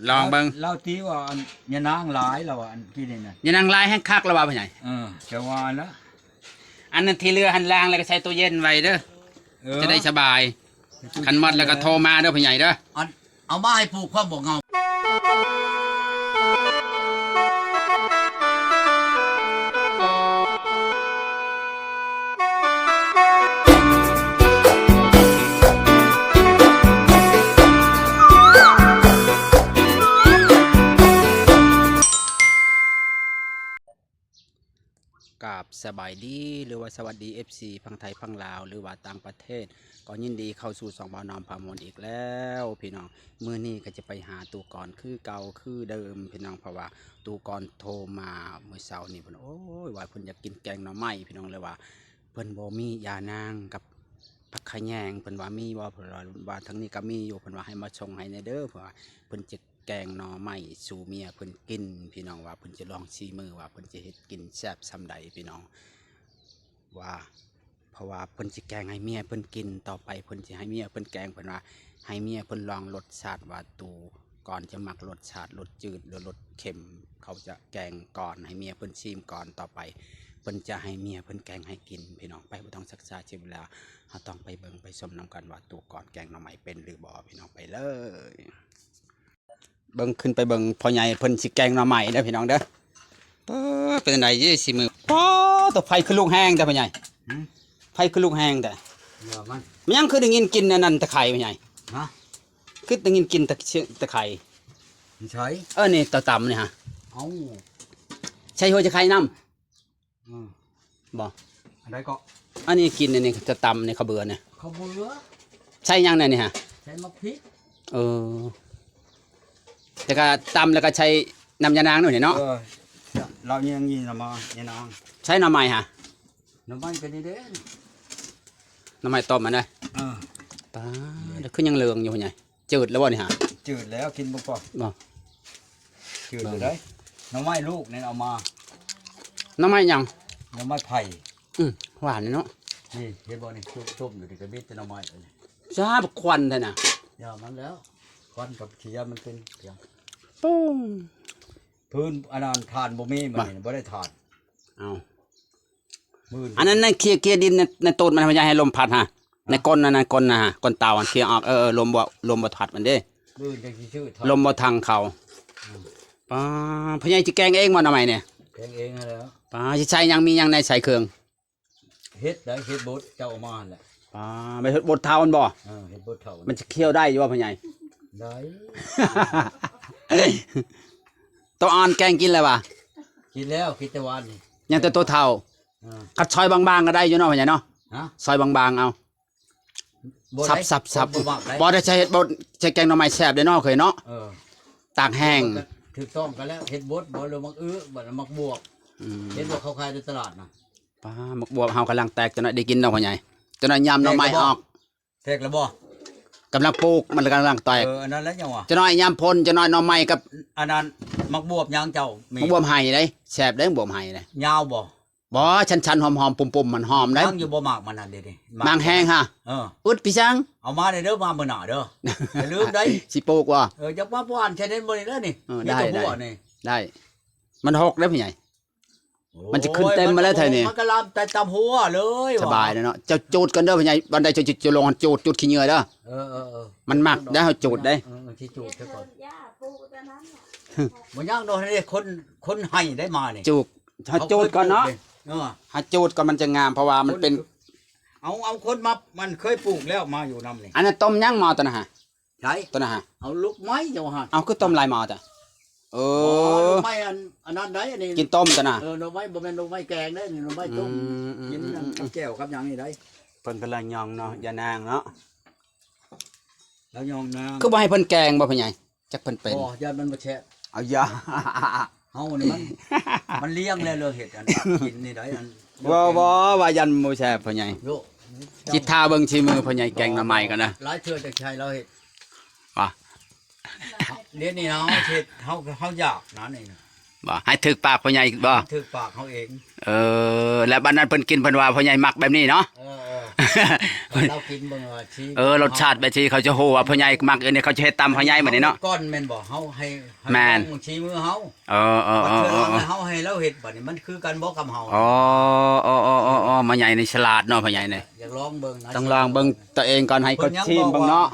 ลองเบิ่งเราตีว่าอันยานางหลายเราอันที่นี่น่ะ อย่านั่งลายแห้งคักแล้วว่าพ่อใหญ่ จะว่าแล้ว อันนั้นที่เรือหันล่างแล้วก็ใส่ตู้เย็นไว้เด้อจะได้สบายคันหมดแล้วก็โทรมาเด้อพ่อใหญ่เด้อ เอามาให้ปลูกความบ่เงา กับสบายดีหรือว่าสวัสดี FC พังไทยพังลาวหรือว่าต่างประเทศก็ยินดีเข้าสู่สองบ่าวนอมพามนอีกแล้วพี่น้องมื้อนี้ก็จะไปหาตูก่อนคือเก่าคือเดิมพี่น้องเพราะว่าตูก่อนโทรมาเมื่อเช้านี้เพิ่นโอ้ยว่าเพิ่นอยากกินแกงหน่อไม้พี่น้องเลยว่าเพิ่นบ่มียานางกับผักขะแยงเพิ่นว่ามีบ่เพิ่นว่าทั้งนี้ก็มีอยู่เพิ่นว่าให้มาชงให้ในเด้อเพราะว่าเพิ่นจะแกงหน่อไม้สู่เมียเพิ่นกินพี่น้องว่าเพิ่นจะลองชิมมือว่าเพิ่นจะเฮ็ดกินแซ่บส่ำใดพี่น้องว่าเพราะว่าเพิ่นสิแกงให้เมียเพิ่นกินต่อไปเพิ่นสิให้เมียเพิ่นแกงเพิ่นว่าให้เมียเพิ่นลองรสชาติว่าตูก่อนจะหมักรสชาติรสจืดหรือรสเค็มเขาจะแกงก่อนให้เมียเพิ่นชิมก่อนต่อไปเพิ่นจะให้เมียเพิ่นแกงให้กินพี่น้องไปบ่ต้องศึกษาชีวิตแล้วเฮาต้องไปเบิ่งไปชมนํกันว่าตูก่อนแกงหน่อไม้เป็นหรือบ่พี่น้องไปเลยเบิ่งขึ้นไปเบิ่งพ่อใหญ่เพิ่นสิแกงหน่อไม้เด้อพี่น้องเด้อเป็นไดยี่สิมือป้อตกไฟคือลูกแห้งแต่พ่อใหญ่ไฟคือลูกแห้งแต่มันยังคือได้ยินกินอันนั้นตะไคร้พ่อใหญ่ฮะคือได้ยินกินตะไคร้ใช่ นี่ตะตำนี่ฮะเอาใช่หัวจะไข่น้ำบ่อะไรก็อันนี้กินอันนี้จะตำในข้าวเบื่อเนี่ยข้าวเบื่อใช่ยังเนี่ยฮะใช้มะพริกแล้วก็ตำแล้วก็ใช้น้ำยานางหน่อยเนาะเรายังยินละมายานางใช้หน่อไม้ฮะหน่อไม้ก็ดีเด้หน่อไม้ต้มมันเลยตาแล้วขึ้นยังเหลืองอยู่ไงจืดแล้วบ่นี่ฮะจืดแล้วกินบ่พอบ่จืดอยู่ได้หน่อไม้ลูกนี่เอามาหน่อไม้ยังหน่อไม้ไผ่หวานเนาะนี่เห็นบ่นี่ต้มอยู่ที่กระบิดหน่อไม้นี่จ้าบควันเลยนะอย่ามันแล้วควันกับเขียมันเป็นเพียงปุ้งพื้นอันนั้นทานบ่มีมันบ่ได้ทานเอาอันนั้นในเคลียดินในต้นมันพยายให้ลมพัดฮะในก้นนะก้นนะฮะก้นเตาเคลียออกลมบ่พัดมันเด้ลมบ่ทางเขาป้าพยายจะแกงเองมาทำไมเนี่ยแกงเองแล้วป้าจะใช้ยังมียังในใส่เครื่องเฮ็ดได้เฮ็ดบดเจ้ามาแหละป้าไปเฮ็ดบดเท้ามันบ่เฮ็ดบดเท้ามันจะเคี่ยวได้อยู่ว่าพยายได้ตัวอ่อนแกงกินเลยว่ะกินแล้วกินแต่วันนี่ยังแต่ตัวเท่ากัดซอยบางๆก็ได้อยู่เนาะพยายเนาะซอยบางๆเอาสับบ่ได้ใช้เฮ็ดบดใช้แกงหน่อไม้แซ่บได้เนาะเคยเนาะตากแห้งถูกต้องกันแล้วเฮ็ดบดบ่ลงมักบ่มักบวกเฮ็ดบ่เขาขายในตลาดนะป้ามักบวบเฮากำลังแตกจนได้กินเนาะพ่อใหญ่จนยำหน่อไม้ออกแตกแล้วบ่กำลังปลูกมันกำลังแตกอันนั้นแล้วยังวะจะน้อยยำพ่นจะน้อยหน่อไม้กับอันนั้นมักบวบยางเจ้ามักบวบไห้ได้แซ่บได้บวบไห้ได้ยาวบ่ชันๆหอมๆปุ่มๆมันหอมได้มันอยู่บ่มากมันนั่นเด้มางแห้งฮะอึดพี่ช้างเอามาเด้อมามื้อหน้าเด้ออย่าลืมได้สิปลูกว่ะจักว่าบ่อ่านใช้ได้บ่ได้นี่ได้มันหกได้พี่ใหญ่มันจะขึ้นเต็มมาแล้วไทยนี่มันก็ลามแต่ตามหัวเลยสบายเนาะจะจูดกันเด้อพี่ใหญ่บันไดจะลงจูดขี้เหงื่อเด้อมันมักได้เฮาจูดได้ที่จูดซะก่อนบ่ยากดอกนี่คนให้ได้มานี่จูดถ้าจูดก่อนเนาะถ้าจูดก่อนมันจะงามเพราะว่ามันเป็นเอาคนมามันเคยปลูกแล้วมาอยู่นำนี่อันนั้นต้มย่างหม้อตัวน่ะฮะใช่ตัวน่ะฮะเอาลูกไม้เจ้าฮะเอาคือต้มลายหม้อจ้ะลูกไม้อันนั้นได้อันนี้กินต้มตัวน่ะลูกไม้บ่แม่นลูกไม้แกงได้นี่ลูกไม้ต้มกินกับแก้วกับหยังนี่ได้เพิ่นก็ละยองเนาะอย่านางเนาะแล้วยองนางคือบ่ให้เพิ่นแกงบ่พ่อใหญ่จักเพิ่นเป็นบ่ญาติมันบ่แช่เอาอย่าเฮานี่มันเลี้ยงแล้วเฮ็ดอันกินนี่ได้อันบ่ว่ายันบ่แซ่บพ่อใหญ่จิตทาเบิ่งชิมือพ่อใหญ่แกงหน่อไม้กันนะหลายเทื่อจักใช้เราเฮ็ดว่าเดี๋ยวนี้เนาะเฮ็ดเฮาอยากนั่นนี่บ่ให้ถึกปากพ่อใหญ่บ่ถึกปากเฮาเองแล้วบัดนั้นเพิ่นกินเพิ่นว่าพ่อใหญ่มักแบบนี้เนาะ เรากินเบิ่งว่าชี รสชาติแบบที่เขาจะฮู้ว่าพ่อใหญ่มักเนี่ยเขาจะเฮ็ดตำพ่อใหญ่บัดนี้เนาะ ก้อนแม่นบ่เฮาให้ แม่น ลองชี้มือเฮา เออ บัดเทื่อหลังเฮาให้เราเฮ็ดบัดนี้มันคือกันบ่กับเฮา มาใหญ่ในฉลาดเนาะพ่อใหญ่เนี่ย อยากลองเบิ่งนะ ต้องลองเบิ่งตัวเองก่อนให้ก็ชิมเบิ่งเนาะ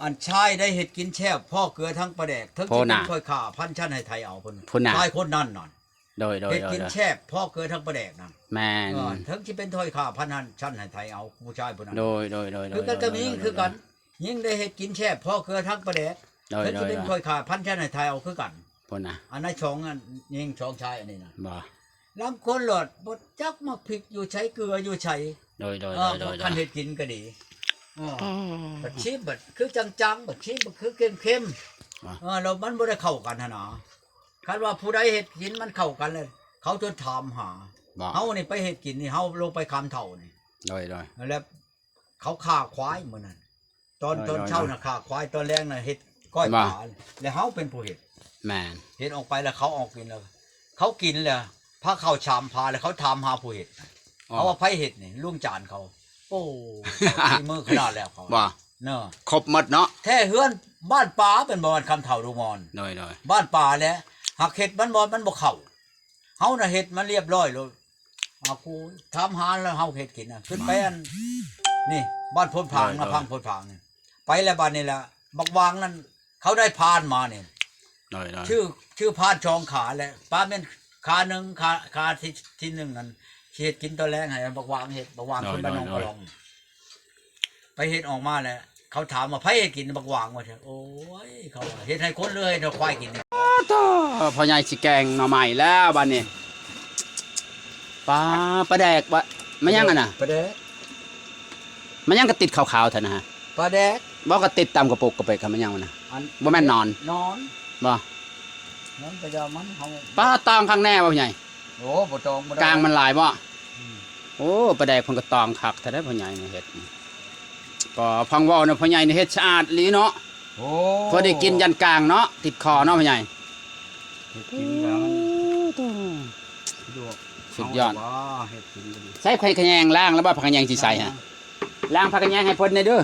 อันชายได้เฮ็ดกินแช่บพ่อเกลือทั้งปลาแดกทั้ง โพ ที่ น่ะ เป็นค่อยข่าพันชั้นให้ไทยเอาเพิ่น พุ่นน่ะ ชายคนนั้นน่ะ โดย เฮ็ดกินแช่บพ่อเกลือทั้งปลาแดกนั่น แม่น ทั้งที่เป็นถ้อยข่าพันชั้นให้ไทยเอาผู้ชายผู้นั้น โดย คือกันก็มีคือกันยิ่งได้เฮ็ดกินแช่บพ่อเกลือทั้งปลาแดก โดย ทั้งที่เป็นค่อยข่าพันชั้นให้ไทยเอาคือกัน พุ่นน่ะ อันนั้นสองอันยิ่งสองชายอันนี้น่ะ บ่ ลำคนหลอดบดจักมักพริกอยู่ใช้เกลืออยู่ใช้ โดย คันเฮ็ดกินก็ดีบัดชิมบัดคือจังๆบัดชิมบัดคือเข้มๆเรามันบ่ได้เข้ากันหั่นน่ะคันว่าผู้ใดเฮ็ดกินมันเข้ากันเลยเขาจนถามหา บ่ เฮานี่ไปเฮ็ดกินนี่เฮาลงไปคำเท่านี่ โดย แล้วเขาฆ่าควายมื้อนั้นตอนเช้าน่ะฆ่าควายตอนแรงน่ะเฮ็ดก้อยปลาแล้วเฮาเป็นผู้เฮ็ด แม่น เฮ็ดออกไปแล้วเขาออกกินแล้วเขากินแล้วพาเข้าชามพาแล้วเขาถามหาผู้เฮ็ดเขาว่าไผเฮ็ดนี่ลุงจานเขาโอ้มีมือขนาดแล้วเขา บ่ เนาะ ครบหมดเนาะ แท้เฮือนบ้านป่าเป็นบ่มันคำเฒ่าดูมอน โดย บ้านป่าแหละหักเฮ็ดมันบ่เข้าเฮาน่ะเฮ็ดมันเรียบร้อยเลยเอากูถามหาแล้วเฮาเฮ็ดกินน่ะขึ้นไปอันนี่บ้านพนผางนะพังพนผางนี่ไปแล้วบ้านนี่แหละบักวางนั่นเขาได้พานมานี่ โดย ชื่อพานชองขาแหละป้าแม่นขาหนึงขาที่หนึงนั่นเฮ็ดกินตอนแรกให้บักวางเฮ็ดบักวางขึ้นบ้านน้องกระลองไปเฮ็ดออกมาแล้วเขาถามว่าไผให้กินบักวางว่าเถอะโอ้ยเขาว่าเฮ็ดให้คนเลยให้ควายกินนี่ พ่อใหญ่สิแกงหน่อไม้แล้วบัดนี้ปลาแดกบ่มันยังอ่ะน่ะ ปลาแดก มันยังก็ติดขาวๆเท่านะฮะ ปลาแดก บ่ก็ติดตามกระปุกกระเปกกันมันยังมันน่ะ อัน บ่แม่นนอน นอน บ่ นอนประจามันเฮา ปลาตองข้างแน่บ่พ่อใหญ่ โอ้บ่ตองบ่ได้ กลางมันหลายบ่ อืม โอ้ปลาแดกเพิ่นก็ตองคักแต่ได้พ่อใหญ่นี่เฮ็ดก็พังเว้านะพ่อใหญ่นี่เฮ็ดสะอาดอีหลีเนาะ โอ้ พอได้กินยันกลางเนาะติดคอเนาะพ่อใหญ่ เฮ็ดกินแล้วมันสะดวก สุดยอด เาว่าเฮ็ดกินก็ดี ใส่ไข่ขะแยงล้างแล้วบ่ผักขะแยงสิใส่ฮะล้างผักขะแยงให้เพิ่นได้เด้อ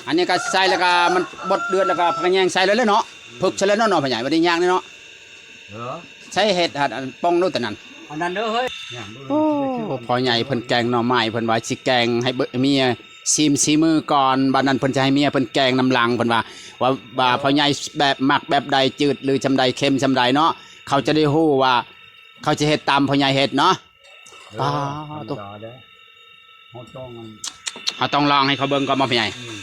อันนี้ก็ใส่แล้วก็มันบดเดือดแล้วก็ผักขะแยงใส่เลยเนาะพึกใส่เลยเนาะพ่อใหญ่บ่ได้ยากเนาะ เหรอ ใช้เห็ดหัดอันป้องนู่นแต่นั้น อันนั้นเด้อเฮ้ยย่างดู โอ้พอใหญ่เพิ่นแกงหน่อไม้เพิ่นว่าสิแกงให้เมียซีมือก่อนบัดนั้นเพิ่นจะให้เมียเพิ่นแกงน้ำลังเพิ่นว่าพอใหญ่แบบมักแบบใดจืดหรือจำใดเค็มจำใดเนาะเขาจะได้ฮู้ว่าเขาจะเฮ็ดตามพอใหญ่เฮ็ดเนาะ ปลาตั ตัว วเด้อเฮาต้องมัน เขาต้องลองให้เขาเบิ่งก่อนบ่พ่อใหญ่ อืม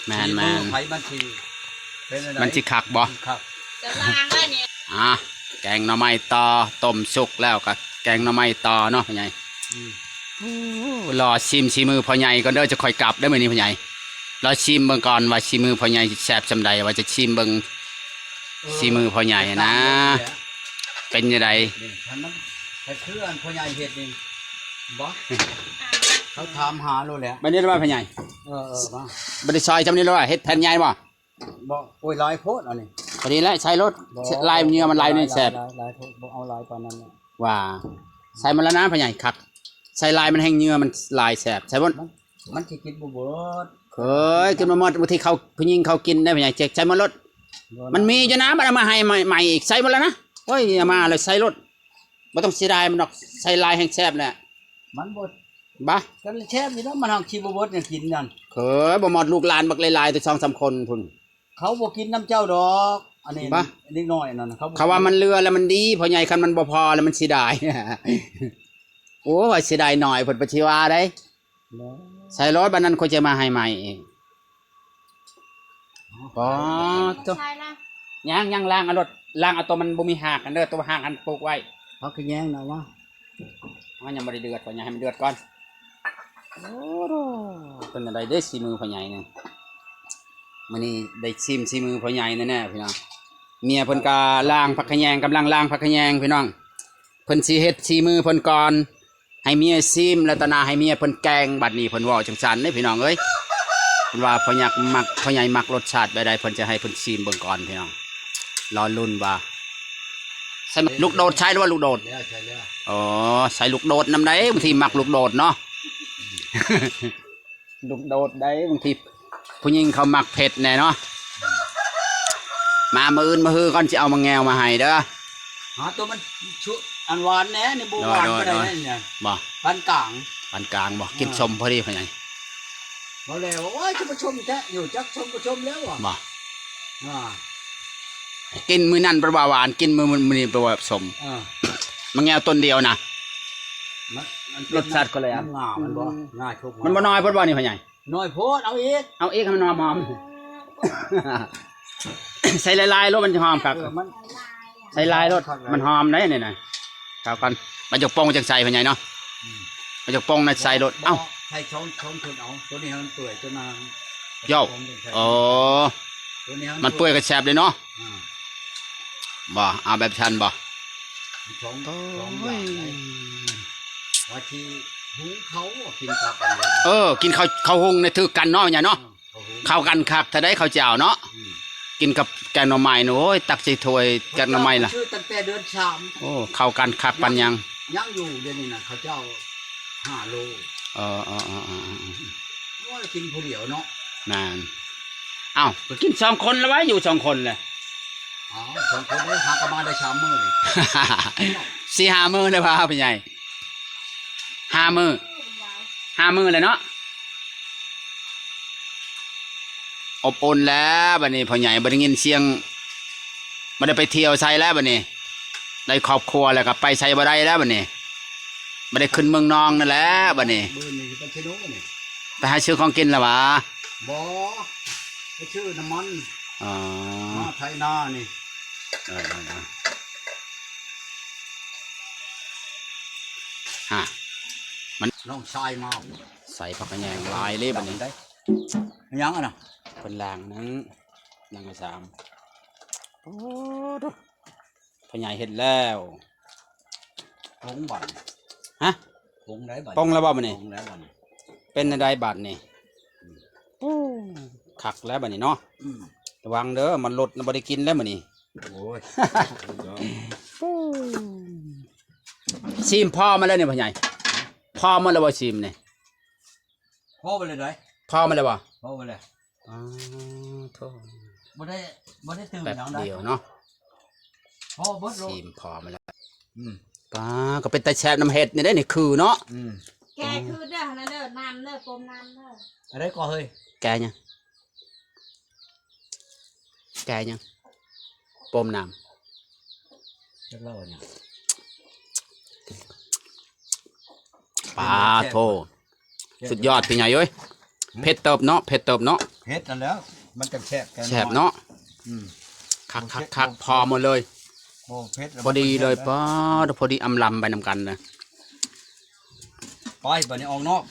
แม่น ไผมันสิเป็นอะไร มันสิคักบ่ ครับ จะล้างแล้วเนี่ย แกงหน่อไม้ต่อต้มสุกแล้วก็แกงหน่อไม้ต่อเนาะพ่อใหญ่ อืม รอชิมมือพ่อใหญ่ก่อนเด้อจะค่อยกลับได้อมื้อนี้พ่อใหญ่รอชิมเบิ่งก่อนว่าชิมือพ่อใหญ่สิแซ่บจำใดว่าจะชิมเบิ่ง สีมือพ่อใหญ่นะ เป็นจังได นี่ท่านมันแต่คืออันพ่อใหญ่เฮ็ดนี่บ่เขาถามหาโลดแหละ บัดนี้ว่าพ่อใหญ่ มา บ่ได้ซอยจำนี้แล้วว่าเฮ็ดแผ่นใหญ่บ่ บ่โอ้ยหลายโพดเอานี่ พอดีแล้วใช้รถลายเนื้อมันลายนี่แซ่บ หลายโพดบ่เอาหลายปานนั้นน่ะ ว่าใส่มันแล้วนะพ่อใหญ่คักใส่ลายมันแห้งเนื้อมันลายแซ่บใส่บ่ มันสิกินบ่เบิด เคยกินมาหมดบางทีเขาผู้หญิงเขากินได้พ่อใหญ่เจ๊กใส่มันรถมันมีอยู่นะมันเอามาให้ใหม่อีกใส่หมดแล้วนะโอ้ยเอามาเลยใส่รถบ่ต้องเสียดายมันดอกใส่ลายแห้งแซ่บแหละ มันบ่ บ่ กันแช่บอยู่แล้วมันเฮาสิบ่เบิดเนี่ยกินนั่น เคยบ่หมดลูกหลานบักหลายๆตัว2-3คนพุ่น เขาบ่กินน้ำเจ้าดอกอันนี้ บ่ นิดหน่อยนั่นน่ะบ่ เขาว่ามันเรือแล้วมันดีพอใหญ่คันมันบ่พอแล้วมันสิได้ โอ้ว่าสิได้หน่อยเพิ่นปฏิว่าได้ แล้ว ใส่รถบัดนั้นเขาจะมาให้ใหม่เองอ๋อตัว ใช่ละ ยังล้างเอารถล้างเอาตัวมันบ่มีหากกันเด้อตัวหากอันปลูกไว้ พักขะแยงน่ะว่า มันยังบ่ได้เดือดพ่อใหญ่ให้มันเดือดก่อนโอ้โหเป็นอะไรเด้อสีมือพ่อใหญ่เนี่ยมื้อนี้ได้ชิมสีมือพ่อใหญ่แน่ๆพี่น้องเมียเพิ่นก็ล้างผักขะแยงกำลังล้างผักขะแยงพี่น้องเพิ่นสิเฮ็ดสีมือเพิ่นก่อนให้เมียซิมแล้วตอนหน้าให้เมียเพิ่นแกงบัดนี้เพิ่นเว้าจังซั่นเด้พี่น้องเอ้ยเพิ่นว่าพ่อใหญ่มักรสชาติแบบใดเพิ่นจะให้เพิ่นชิมเบิ่งก่อนพี่น้องรอลุ้นว่า ใส่ลูกโดดใช้หรือว่าลูกโดด แล้วใช่แล้ว อ๋อใส่ลูกโดดนำได้บางทีมักลูกโดดเนาะ ลูกโดดได้บางทีผู้หญิงเขามักเผ็ดแน่เนาะมามืออื่นมาฮือก่อนจะเอามาแงวมาให้เด้อ หาตัวมันชุอันหวานแน่นี่บัวหวาน โดย ก็ได้เนี่ย บ่ ปานกลาง ปานกลางบ่กินชมพอดีพ่อใหญ่ บ่แล้วว่าจะมาชมแท้อยู่จักชมก็ชมแล้วอ่ะ บ่ อ่า กินมือนั่นประว่าหวานกินมือมันนี่ประว่าสม อ่า มาแงวต้นเดียวนะ มัน รสชาติก็เลยอ่ะ น้ำงามันบ่ง่ายทุก มันบ่น้อยเพิ่นบ่นี่พ่อใหญ่ น้อยโพดเอาอีก เอาอีกให้มันหอม ใส่ลายๆรสมันจะหอมครับ มัน ใส่ลายรสมันหอมได้นี่น่ะครับกันมาจากปงจากใส่พ่อใหญ่เนาะมาจากปงน่ะใส่รสเอ้า ใส่ช้อนคนเอาตัวนี้ให้มันเปื่อยจนมา โย่อ๋อ ตัวนี้ให้ มันเปื่อยก็แซ่บเลยเนาะ อ่า บ่เอาแบบชันบ่ ช้อนอย่างไรว่าที่หูเขากินกับอันนี้ กินข้าวหุงในถือกันเนาะพ่อใหญ่เนาะ เข้ากันคักถ้าได้ข้าวเจ้าเนาะกินกับแกงหน่อไม้โอ้ยตักใส่ถ้วยแกงหน่อไม้ล่ะ ชื่อตั้งแต่เดือนสาม โอ้เข้ากันคักปันยัง ยังอยู่เดือนนี้นะเขาเจ้า5 โล เออ ว่ากินผู้เดียวเนาะ นั่นเอ้าก็กิน2 คนแล้ววะอยู่2 คนเลย อ๋อ2 คนได้หากระมาได้3 มื้อเลย 4-5 มื้อเลยพ่อเป็นไง5 มื้อ5 มื้อเลยเนาะอบอุ่นแล้วบัดนี้พ่อใหญ่บ่ได้ยินเสียงบ่ได้ไปเที่ยวไสแล้วบัดนี้ได้ครอบครัวแล้วก็ไปไสบ่ได้แล้วบัดนี้บ่ได้ขึ้นเมืองนองนั่นแหละบัดนี้ มื้อนี้ไปเชโนนี่ ไปหาซื้อของกินแล้ววะ บ่ไปชื่อน้ำมัน อ๋อ มาไทยนานี่ ฮะ น้องชายมา ใส่ผักกระแยงลายเลยบัดนี้ ได้ยังอ่ะนะ คนล่างนั้นนางกระสามโอ้ดูพ่อใหญ่เห็นแล้ว ผงบั่น ฮะ ผงได้บั่น ปองแล้วบ่บัดนี้ ผงได้บั่น เป็นอะไรบัดนี่คักแล้วบัดนี้เนาะ อืม ระวังเด้อมันลดบ่ได้กินแล้วบัดนี้ โอ้ย ซีมพ่อมาแล้วเนี่ยพ่อใหญ่พ่อมาแล้วบ่ซีมเนี่ย พ่อไปเลยได้ พ่อมาแล้วบ่ พ่อไปเลย อ๋อโธ่ บ่ได้ตื่น แป๊บ ยังได้ เดียวเนาะ พ่อเบิดโล ซีมพ่อมาแล้ว อืม ป้าก็เป็นตาแช่น้ำเห็ดนี่ได้นี่คือเนาะ อืม แกคือเด้อนั่นเด้อน้ำเด้อปมน้ำเด้อ อะไรก็เฮ้ย แกยังแกยังปมน้ำ จะเล่าเนี่ย ปลาโทสุดยอดพี่ใหญ่เอ้ยเผ็ดเติบเนาะเผ็ดเติบเนาะ เฮ็ดนั่นแล้วมันจะแซ่บกัน แซ่บเนาะ อืม คักพอหมดเลย โอ้เผ็ดแล้ว พอดีเลยป้าพอดีอำลำไปนำกันนะ ไปบัดนี้ออกนอก